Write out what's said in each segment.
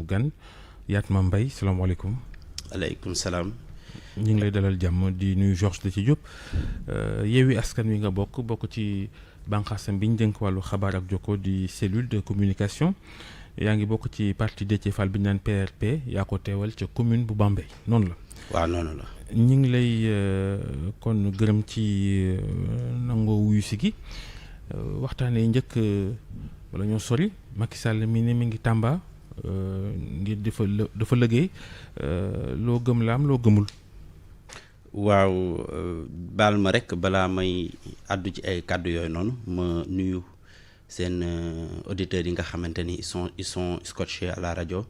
gan Yatma Mbaye salaamaaleykum. aleykum salaam. ñu ngi lay dalal jàmm di nuyu Georges Déthié Diop Yewwi Askan Wi nga bokk ci bànqaasam bi ñu dénk wàllu xabaar ak jokko di cellule de communication yaa ngi bokk ci parti Déthié Fall bi ñu naan PRP yaa ko teewal ca commune bu Bambey noonu la. waaw noonu la. ñu ngi lay kon gërëm ci nangoo wuyu si gi waxtaanee njëkk wala ñoo sori Macky Sall mi ne mi ngi Tamba ngir dafa liggéey loo gëm la am loo gëmul. waaw baal ma rek balaa may àddu ci ay kàddu yooyu noonu ma nuyu seen auditeurs yi nga xamante ni ils sont scotchés à la rajo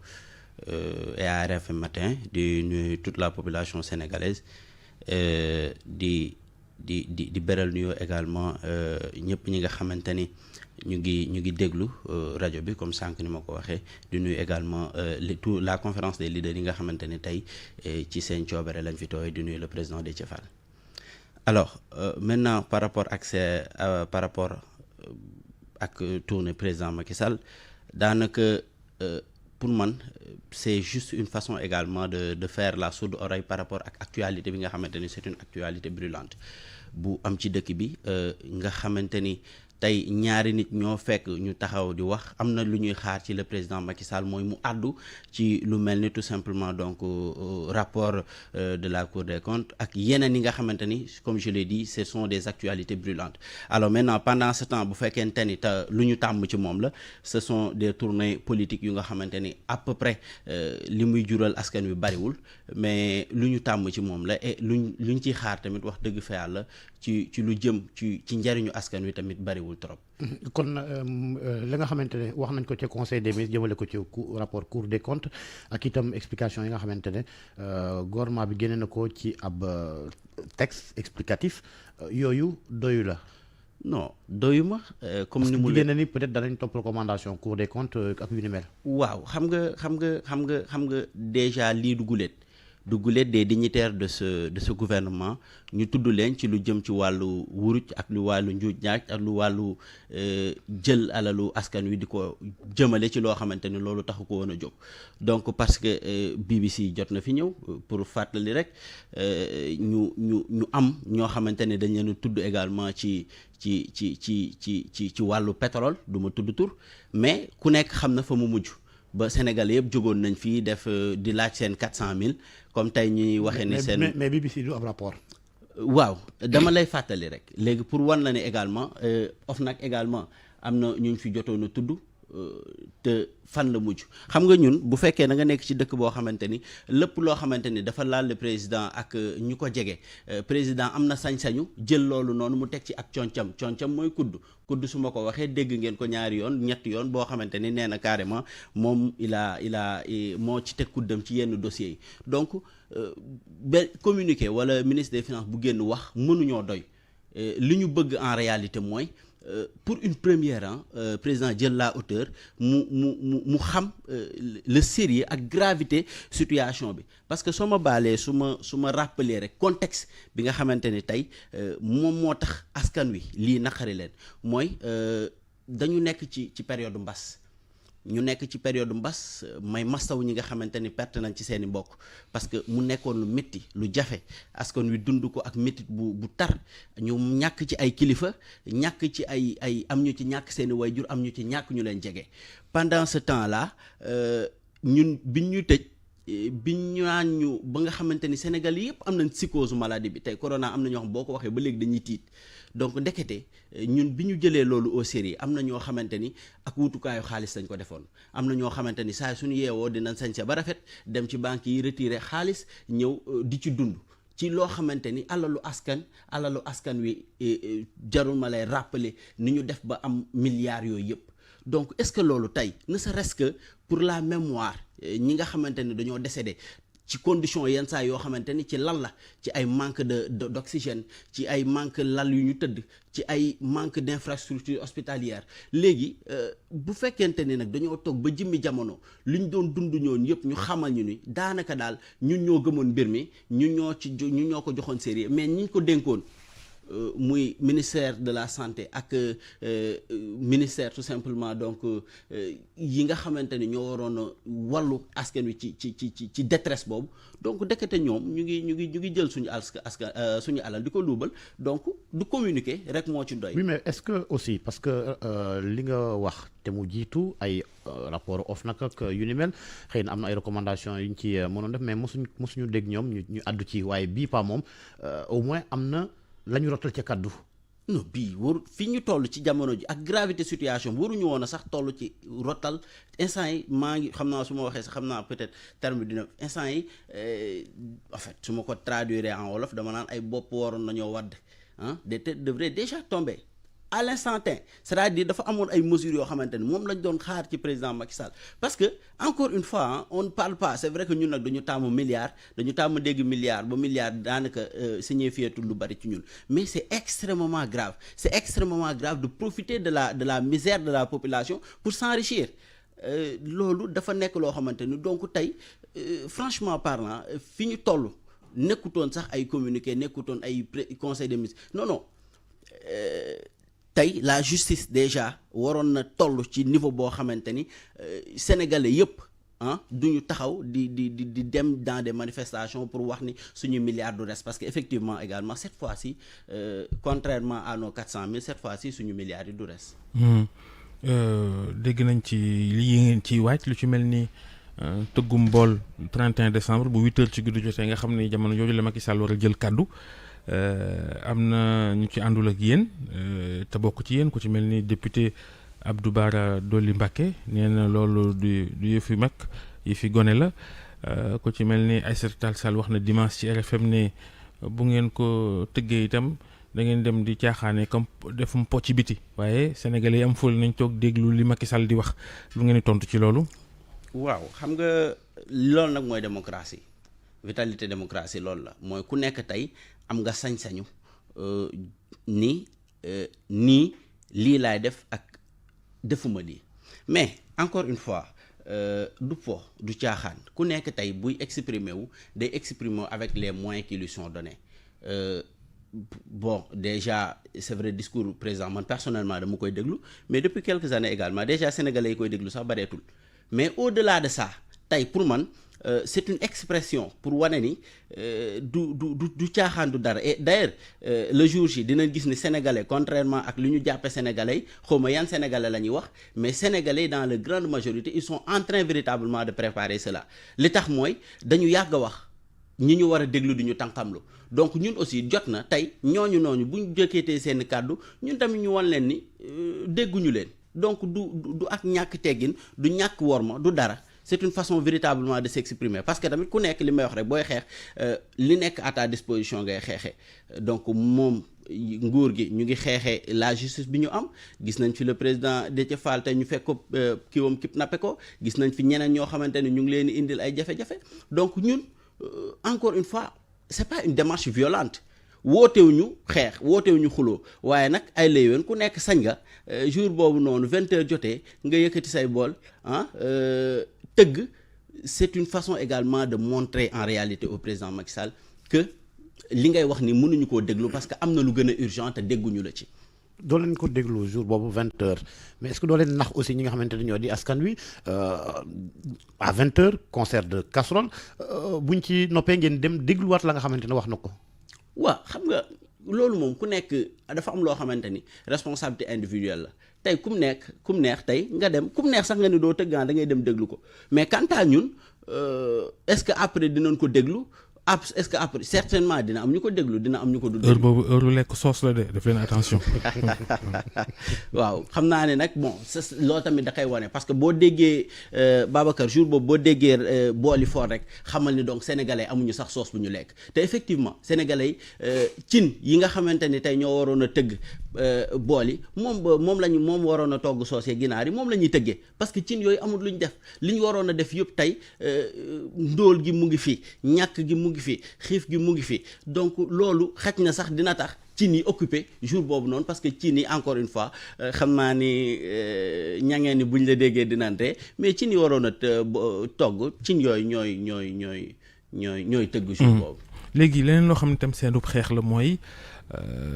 et à RFM matin di nuyu toute la population sénégalaise di beral nuyoo également ñëpp ñi nga xamante ni ñu ngi déglu rajo bi comme sànq ni ma ko waxee di nuyu également tout la conférence des leaders yi nga xamante ni tey ci seen coobare lañ fi tooy di nuyu le président Déthié Fall. alors maintenant par rapport ak tournée président Macky Sall daanaka pour man c'est juste une façon également de faire la sourde oreille par rapport ak actualité bi nga xamante ni c'est une actualité brûlante bu am ci dëkk bi nga xamante ni tey ñaari nit ñoo fekk ñu taxaw di wax am na lu ñuy xaar ci le président Macky Sall mooy mu àddu ci lu mel ni tout simplement donc rapport de la Cour des comptes ak yeneen yi nga xamante ni comme je l'ai dit ce sont des actualités brûlantes. alors maintenant pendant ce temps bu fekkente ni te lu ñu tàmm ci moom la ce sont des tournées politiques yu nga xamante ni à peu près li muy jural askan wi bariwul mais lu ñu tàmm ci moom la et luñ ciy xaar tamit wax dëgg fa yàlla ci lu jëm ci njariñu askan wi tamit bariwul trop. kon li nga xamante ne wax nañ ko ci conseil des ministres jëmale ko ci rapport Cour des comptes ak itam explication yi nga xamante ne gouvernement bi génne na ko ci ab texte explicatif yooyu doyu la. non doyuma comme ni mu génne ni peut-être danañ topp recommandation Cour des comptes ak yu ni mel. waaw xam nga déjà lii du guléet des dignitaires de ce gouvernement ñu tudd leen ci lu jëm ci wàllu wuruj ak lu wàllu njuuj njaaj ak lu wàllu jël alalu askan wi di ko jëmale ci loo xamante ni loolu taxu ko woon a jóg donc parce que BBC jot na fi ñëw pour fàttali rek ñu am ñoo xamante ne dañ leen tudd également ci wàllu pétrole du ma tudd tur mais ku nekk xam na fa mu mujj ba Sénégal yëpp jógoon nañ fii def di laaj seen 400 000 comme tey ñuy waxee ni seen mais BBC du am rapport. waaw dama lay fàttali rek léegi pour wan la ne également OFNAC également am na ñu fi jotoon a tudd te fan la mujj xam nga ñun bu fekkee da nga nekk ci dëkk boo xamante ni lépp loo xamante ni dafa laal le président ak ñu ko jege président am na sañ-sañu jël loolu noonu mu teg ci ak concam mooy kudd su ma ko waxee dégg ngeen ko ñaari yoon ñetti yoon boo xamante ni nee na carrément moom il a moo ci teg kuddam ci yenn dossiers yi donc ba communiqué wala ministre des finances bu génn wax mënuñoo doy li ñu bëgg en réalité mooy pour une première président jël la hauteur mu xam le sérieux ak gravité situation bi parce que soo ma baalee su ma rappeler rek contexte bi nga xamante ni tey moom moo tax askan wi lii naqari leen mooy dañu nekk ci période mbas ñu nekk ci période mbas may mastaw ñi nga xamante ni perte nañ ci seeni mbokk parce que mu nekkoon lu métti lu jafe askan wi dund ko ak métti bu tar ñu ñàkk ci ay kilifa ñàkk ci ay am ñu ci ñàkk seeni wayjur am ñu ci ñàkk ñu leen jege pendant ce temps là ñun biñ ñu tëj biñ ñaan ñu ba nga xamante ni Sénégal yëpp am nañ psychose maladie bi tey corona am na ñoo xam boo ko waxee ba léegi dañuy tiit donc ndekete ñun bi ñu jëlee loolu au sérieux am na ñoo xamante ni ak wutukaayu xaalis lañ ko defoon am na ñoo xamante ni saa suñu yeewoo dinañ sañse ba rafet dem ci banque yi retirer xaalis ñëw di ci dund ci loo xamante ni alalu askan wi jarul ma lay rappeler ni ñu def ba am milliards yooyu yëpp donc est-ce que loolu tey ne serait-ce que pour la mémoire ñi nga xamante ni dañoo décédé ci condition yenn saa yoo xamante ni ci lal la ci ay manque d'oxygène ci ay manque lal yu ñu tëdd ci ay manque d'infrastructure hospitalière léegi bu fekkente ni nag dañoo toog ba jëmmi jamono li ñu doon dund ñoon yëpp ñu xamal ñu ni daanaka daal ñun ñoo gëmoon mbir mi ñun ñoo ko joxoon sérieux mais ñi ko dénkoon muy ministère de la santé ak ministère tout simplement donc yi nga xamante ni ñoo waroon a wàllu askan wi ci détresse boobu donc ndekete ñoom ñu ngi jël suñu alal di ko luubal donc du communiquer rek moo ci doy. oui mais est-ce que aussi parce que li nga wax te mu jiitu ay rapport OFNAC ak yu ni mel xëy na am na ay recommandations yu ñu ci mënoon def mais mosuñu dégg ñoom ñu àddu ci waaye bii pas moom au moins am na la ñu rotal ca kaddu. non bii waru fi ñu toll ci jamono ji ak gravité situation waruñu woon a sax toll ci rotal instant yi maa ngi xam naa su ma waxee sax xam naa peut-être terme bi dina instant yi en fait su ma ko traduire en wolof dama naan ay bopp waroon nañoo wadd des têtes devraient déjà tomber à l'instant T, c'est-à-dire dafa amoon ay mesures yoo xamante ni moom lañ doon xaar ci président Macky Sall parce que encore une fois on ne parle pas c'est vrai que ñun nag dañu tàmm milliard dañu tàmm dégg milliard ba milliard daanaka signifiétul lu bari ci ñun mais c'est extrêmement grave de profiter de la misère de la population pour s'enrichir loolu dafa nekk loo xamante ni donc tey franchement parlant fi ñu toll nekkutoon sax ay communiqué nekkutoon ay conseil des ministres non tey la justice déjà waroon na toll ci niveau boo xamante ni sénégalais yëpp duñu taxaw di dem dans des manifestations pour wax ni suñu milliard du reste parce que effectivement également cette fois-ci contrairement à nos 400 000 cette fois-ci suñu milliards yi du reste. dégg nañ ci li ngeen ciy wàcc lu ci mel ni tëggum bool 31 décembre bu 8h ci guddi jotee nga xam ne jamono jooju la Macky Sall war a jël kaddu. am na ñu ci àndul ak yéen te bokk ci yéen ku ci mel ni député Abdou Bara Dolly Mbacké nee na loolu du yëfi mag yëfi gone la ku ci mel ni Aïssata Tall Sall wax na dimanche ci RFM ne bu ngeen ko tëggee itam da ngeen dem di caaxaane comme defum po ci biti waaye sénégalais yi am ful nañ toog déglu li Macky Sall di wax lu ngeen di tontu ci loolu. waaw xam nga loolu nag mooy démocratie vitalité démocratie loolu la mooy ku nekk tey am nga sañ-sañu nii lii laay def ak defuma lii mais encore une fois du po du caaxaan ku nekk tey buy exprimer wu day exprimer avec les moyens qui lui sont donnés bon déjà c'est vrai discours président man personnellement dama koy déglu mais depuis quelques années également déjà sénégalais yi koy déglu sax bareetul mais au-delà de ça tey pour man c'est une expression pour wane ni du caaxaan du dara et d'ailleurs le jour ji dina gis ni sénégalais contrairement ak li ñu jàppe sénégalais xawma yan sénégalais la ñuy wax mais sénégalais dans la grande majorité ils sont en train véritablement de préparer cela li tax mooy dañu yàgg a wax ñi ñu war a déglu di ñu tànqamlu donc ñun aussi jot na tey ñooñu bu ñu jëkkeetee seen kàddu ñun tamit ñu wan leen ni dégguñu leen donc du ak ñàkk teggin du ñàkk worma du dara c'est une façon véritablement de s'exprimer parce que tamit ku nekk li may wax rek booy xeex li nekk à ta disposition ngay xeexee donc moom nguur gi ñu ngi xeexee la justice bi ñu am gis nañ fi le président Déthié Fall te ñu fekk ko kiiwam kidnappé ko gis nañ fi ñeneen ñoo xamante ne ñu ngi leen di indil ay jafe-jafe donc ñun encore une fois c'est pas une démarche violente wootewuñu xeex wootewuñu xuloo waaye nag ay léywén ku nekk sañ nga jour boobu noonu 20h jotee nga yëkkati say bool tëgg c'est une façon également de montrer en réalité au président Macky Sall que li ngay wax ni mënuñu koo déglu parce que am na lu gën a urgent te dégguñu la ci. doo leen ko déglu jour boobu 20h mais est-ce que doo leen nax aussi ñi nga xamante ne ñoo di askan wi à 20h concert de casserole buñ ci noppee ngeen dem dégluwaat la nga xamante ne wax na ko. waaw xam nga loolu moom ku nekk dafa am loo xamante ni responsabilité individuelle la tey kum neex tey nga dem kum neex sax nga ni doo tëggaan da ngay dem déglu ko mais quant à ñun est-ce que après dinañ ko déglu est-ce que après certainement dina am ñu ko déglu dina am ñu ko du déglu. heure boobu heure lekk soos la de def leen attention. waaw xam naa ne nag bon loolu tamit da koy wane parce que boo déggee Babacar jour boobu boo déggee booli fort rek xamal ni donc sénégalais amuñu sax soos bu ñu lekk te effectivement sénégalais cin yi nga xamante ni tey ñoo waroon a tëgg bool yi moom waroon a togg soos yi ginaar yi moom la ñuy tëggee parce que cin yooyu amul lu ñu def li ñu waroon a def yëpp tey ndóol gi mu ngi fi ñàkk gi mu ngi fi xiif gi mu ngi fi donc loolu xaj na sax dina tax cin yi occupé jour boobu noonu parce que cin yi encore une fois xam naa ni ñangeen ni buñ la déggee dinante mais cin yi waroon a togg cin yooyu ñooy tëgg jour boobu. léegi leneen loo xam ne tam seenub xeex la mooy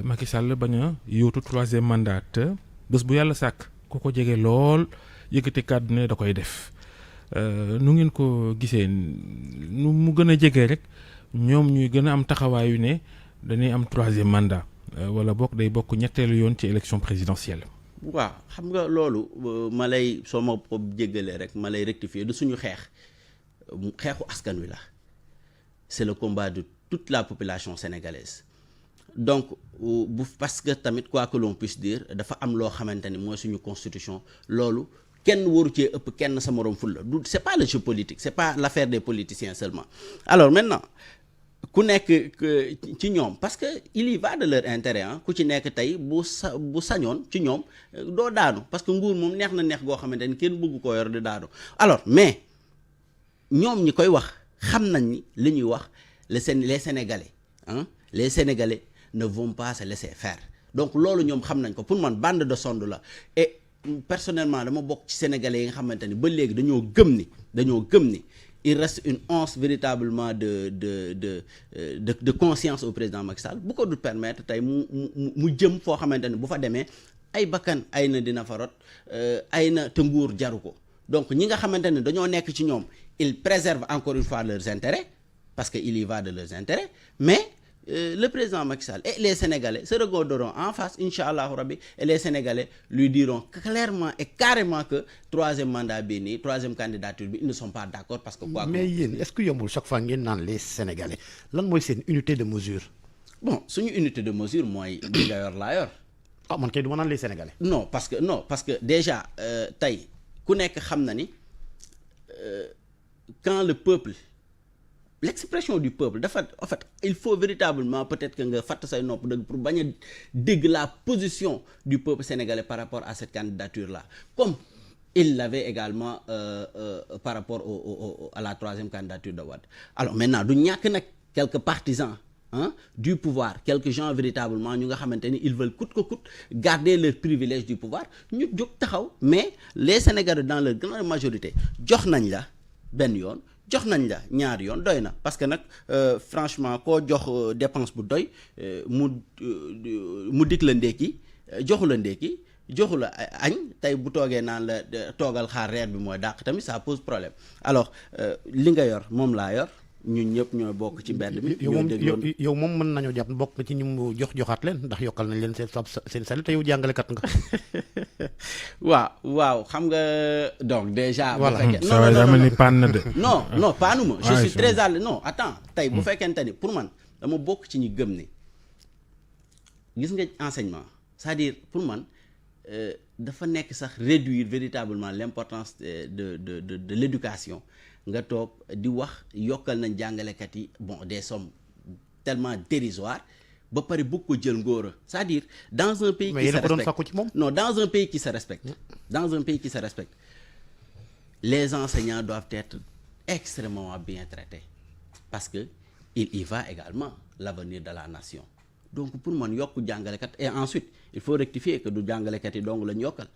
Macky Sall bañ a yóotu 3e mandat te bés bu yàlla sàkk ku ko jege lool yëkkati kàddu ne da koy def nu ngeen ko gisee nu mu gën a jege rek ñoom ñuy gën a am taxawaayu ne dañuy am 3e mandat wala bokk day bokk ñetteelu yoon ci élection présidentielle. waaw xam nga loolu ma lay soo ma ko jéggalee rek ma lay rectifier du suñu xeexu askan wi la c'est le combat de toute la population sénégalaise donc parce que tamit quoi que l'on puisse dire dafa am loo xamante ni mooy suñu constitution loolu kenn waru cee ëpp kenn sa moroom fulla du c'est pas le jeu politique c'est pas l'affaire des politiciens seulement alors maintenant ku nekk ci ñoom parce que il y va de leur intérêt ku ci nekk tey bu sañoon ci ñoom doo daanu parce que nguur moom neex na neex goo xamante ni kenn bëgg koo yor di daanu alors mais ñoom ñi koy wax xam nañ ni li ñuy wax les Sénégalais les Sénégalais ne vont pas se laisser faire donc loolu ñoom xam nañ ko pour man bande de sonde la et personnellement dama bokk ci Sénégalais yi nga xamante ni ba léegi dañoo gëm ni il reste une once véritablement de conscience au président Macky Sall bu ko du permettre tey mu jëm foo xamante ni bu fa demee ay bakkan ay na dina fa rot ay na te nguur jaru ko donc ñi nga xamante ne dañoo nekk ci ñoom ils préservent encore une fois leurs intérêts parce que il y va de leurs intérêts mais le président Macky Sall et les Sénégalais se regarderont en face inch'Allah rabbi et les Sénégalais lui diront clairement et carrément que 3e mandat bi nii 3e candidature bi ils ne sont pas d'accord parce que quoi mais yéen est-ce que yombul chaque fois ngeen naan les Sénégalais lan mooy seen unité de mesure. bon suñu unité de mesure mooy li nga yor laa yor. ah man kay du ma naan les Sénégalais. non parce que déjà tey ku nekk xam na ni quand le peuple l'expression du peuple dafa en fait il faut véritablement peut-être que nga fatt say nopp dëgg pour bañ a dégg la position du peuple sénégalais par rapport à cette candidature là comme il l'avait également par rapport à la 3e candidature de Wade alors maintenant du ñàkk nag quelques partisans du pouvoir quelques gens véritablement ñu nga xamante ni ils veulent coûte que coûte garder leur privilège du pouvoir ñu jóg taxaw mais les Sénégalais dans leur grande majorité jox nañ la benn yoon jox nañ la ñaari yoon doy na parce que nag franchement koo jox dépense bu doy mu dik la ndékki joxu la ndékki joxu la añ tey bu toogee naan la toogal xaar reer bi mooy dàq tamit ça pose problème alors li nga yor moom laa yor ñun ñëpp ñooy bokk ci mbedd mi. yow moom mën nañoo jàpp bokk na ci ñu mu joxaat leen ndax yokkal nañ leen seen salaire te yow jàngalekat nga. waaw xam nga donc déjà. voilà non paanuma je suis très à l'aise non attends tey bu fekkente ni pour man dama bokk ci ñu gëm ni gis nga enseignement c'est-à-dire pour man dafa nekk sax réduire véritablement l'importance de l'éducation nga toog di wax yokkal nañ jàngalekat yi bon des sommes tellement dérisoires ba pare bëgg ko jël ngóora c'est-à-dire dans un pays qui se respecte non dans un pays qui se respecte les enseignants doivent être extrêmement bien traités parce que il y va également l'avenir de la nation donc pour man yokk jàngalekat et ensuite il faut rectifier que du jàngalekat yi dong lañ yokkal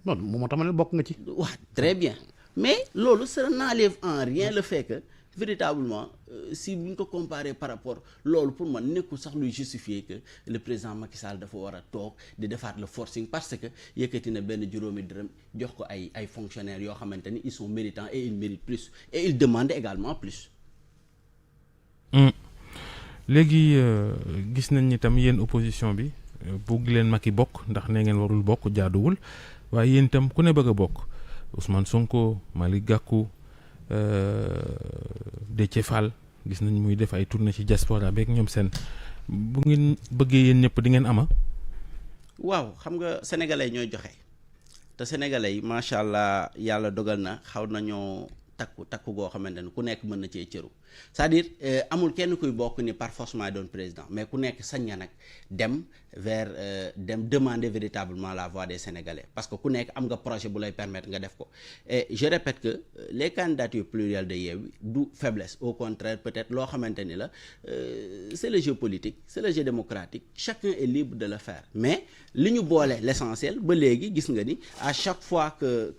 non moom tamit bokk nga ci waaw très bien mais loolu ça n'enlève en rien le fait que véritablement si bu ñu ko comparer par rapport loolu pour man nekkul sax luy justifier que le président Macky Sall dafa war a toog di defaat le forcing parce que yëkkati na benn juróomi dërëm jox ko ay fonctionnaires yoo xamante ni ils sont méritants et ils méritent plus et ils demandent également plus. léegi gis nañ ni tam yéen opposition bi bëgg leen Macky bokk ndax ne ngeen warul bokk jaaduwul waaye yéen itam ku ne bëgg a bokk. Ousmane Sonko Malick Gakou Déthié Fall gis nañ muy def ay tournée ci diaspora beeg ñoom seen bu ngeen bëggee yéen ñëpp di ngeen ama waaw xam nga sénégalais ñooy joxe te sénégalais yi macha allah yàlla dogal na xaw nañoo takku goo xamante ne ku nekk mën na cee cëru c'est-à-dire amul kenn kuy bokk ni par force maay doon président mais ku nekk sañ nga nag dem demander véritablement la voix des Sénégalais parce que ku nekk am nga projet bu lay permettre nga def ko et je répète que les candidatures plurielles de Yewwi du faiblesse au contraire peut-être loo xamante ni la c'est le jeu politique c'est le jeu démocratique chacun est libre de le faire mais li ñu boole l'essentiel ba léegi gis nga ni à chaque fois que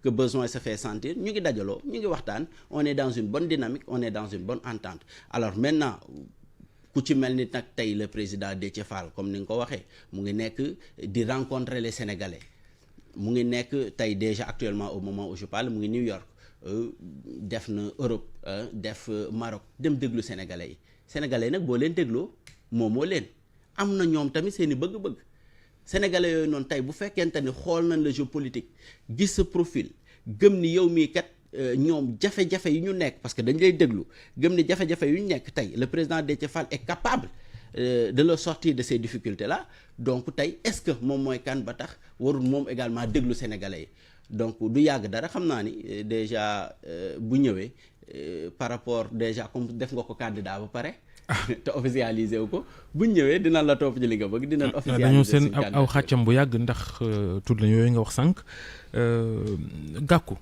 que besoin se fait sentir ñu ngi dajaloo ñu ngi waxtaan on est dans une bonne dynamique on est dans une bonne entente alors maintenant ku ci mel ni nag tey le président Déthié Fall comme ni nga ko waxee mu ngi nekk di rencontrer les Sénégalais mu ngi nekk tey déjà actuellement au moment où je parle mu ngi New York def na Europe def Maroc dem déglu Sénégalais yi Sénégalais nag boo leen dégloo moo leen am na ñoom tamit seen i bëgg-bëgg Sénégalais yooyu noonu tey bu fekkente ni xool nañ le jeu politique gis sa profil gëm ni yow mii kat ñoom jafe-jafe yu ñu nekk parce que dañ lay déglu gëm ni jafe-jafe yu ñu nekk tey le président Déthié Fall est capable de le sortir de ces difficultés là donc tey est-ce que moom mooy kan ba tax warul moom également déglu Sénégalais yi donc du yàgg dara xam naa ni déjà bu ñëwee par rapport déjà comme def nga ko candidat ba pare te officialisé wu ko bu ñëwee dina la topp ci li nga bëgg dina officialisé dañoo seen aw xàccam bu yàgg ndax tudd la yooyu nga wax sànq Gakou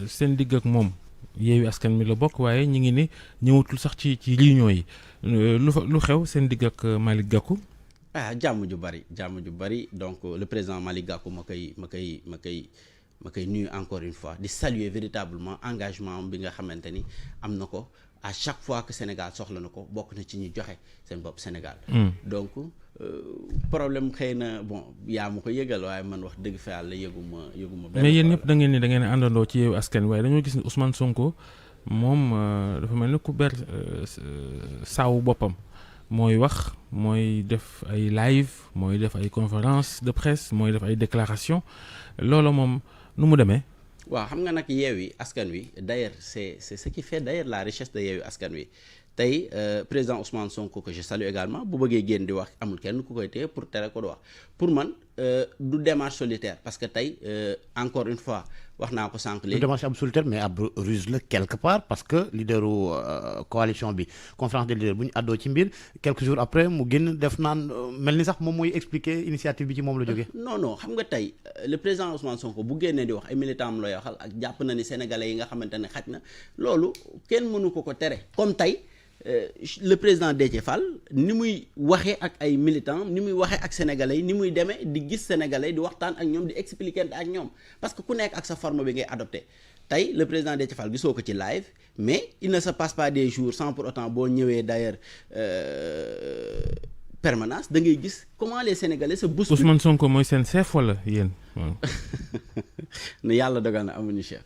seen digg ak moom Yewwi Askan mi la bokk waaye ñu ngi ne ñëwatul sax ci réunion yi lu xew seen digg ak Malick Gakou jàmm ju bari donc le président Malick Gakou ma koy nuyu encore une fois di saluer véritablement engagement bi nga xamante ni am na ko à chaque fois que Sénégal soxla na ko bokk na ci ñu joxe seen bopp Sénégal donc problème xëy na bon yaa ma ko yëgal waaye man wax dëgg fa yàlla yëguma benn mais yéen ñëpp da ngeen àndandoo ci Yewwi Askan waaye dañoo gis ne Ousmane Sonko moom dafa mel ni ku ber saawu boppam mooy wax mooy def ay live mooy def ay conférence de presse mooy def ay déclaration loolu moom nu mu demee waaw xam nga nag Yewwi Askan Wi d'ailleurs c'est ce qui fait d'ailleurs la richesse de Yewwi Askan Wi tey président Ousmane Sonko que je salue également bu bëggee génn di wax amul kenn ku koy téye pour tere ko di wax pour man du démarche solitaire parce que tey encore une fois wax naa ko sànq léegi. du démarche ab solitaire mais ab ruse la quelque part parce que leaderu coalition bi conférence des leaders bu ñu àddoo ci mbir quelques jours après mu génn def naan mel ni sax moom mooy expliquer initiative bi ci moom la jógee. non xam nga tey le président Ousmane Sonko bu génnee di wax ay militants am lay waxal ak jàpp na ni sénégalais yi nga xamante ne xaj na loolu kenn mënu ko tere comme tey. Le président Déthié Fall ni muy waxee ak ay militants ni muy waxee ak sénégalais yi ni muy demee di gis sénégalais di waxtaan ak ñoom di expliquer ak ñoom parce que ku nekk ak sa forme bi ngay adopté tey le président Déthié Fall gisoo ko ci live mais il ne se passe pas des jours sans pour autant boo ñëwee d'ailleurs permanence da ngay gis comment les sénégalais se bousculent. Ousmane Sonko mooy seen chef wala yéen waaw. ne yàlla dogal na amuñu chef.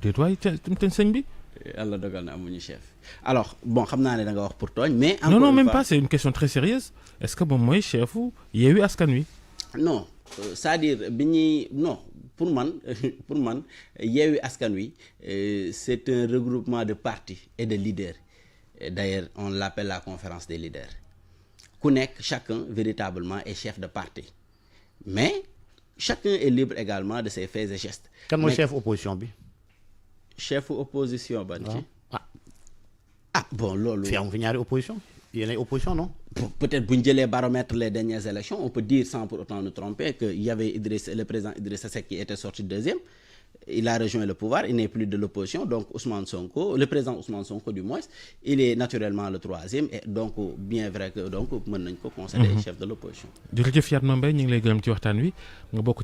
déet waay te sëñ bi. yàlla dogal na amuñu chef alors bon xam naa ne da nga wax pour tooñ mais. non même pas c'est une question très sérieuse est-ce que moom mooy chefu Yewwi Askan Wi. non c'est-à-dire bi ñuy non pour man Yewwi Askan Wi c'est un regroupement de partis et de leaders et d'ailleurs on l'appelle la conférence des leaders ku nekk chacun véritablement est chef de parti mais chacun est libre également de ses faits et gestes. kan mooy chef opposition bi. chef opposition ban ci bon loolu fi am fi ñaari opposition yéen ay opposition non peut-être bu ñu jëlee baromètre les dernières élections on peut dire sans pour autant nous tromper que il y avait le président Idrissa Seck qui était sorti deuxième il a rejoint le pouvoir il n'est plus de l'opposition donc le président Ousmane Sonko du moins il est naturellement le troisième et donc bien vrai que donc mën nañ ko considérer chef de l'opposition. jërëjëf Yatma Mbaye ñu ngi lay gërëm ci waxtaan wi nga bokk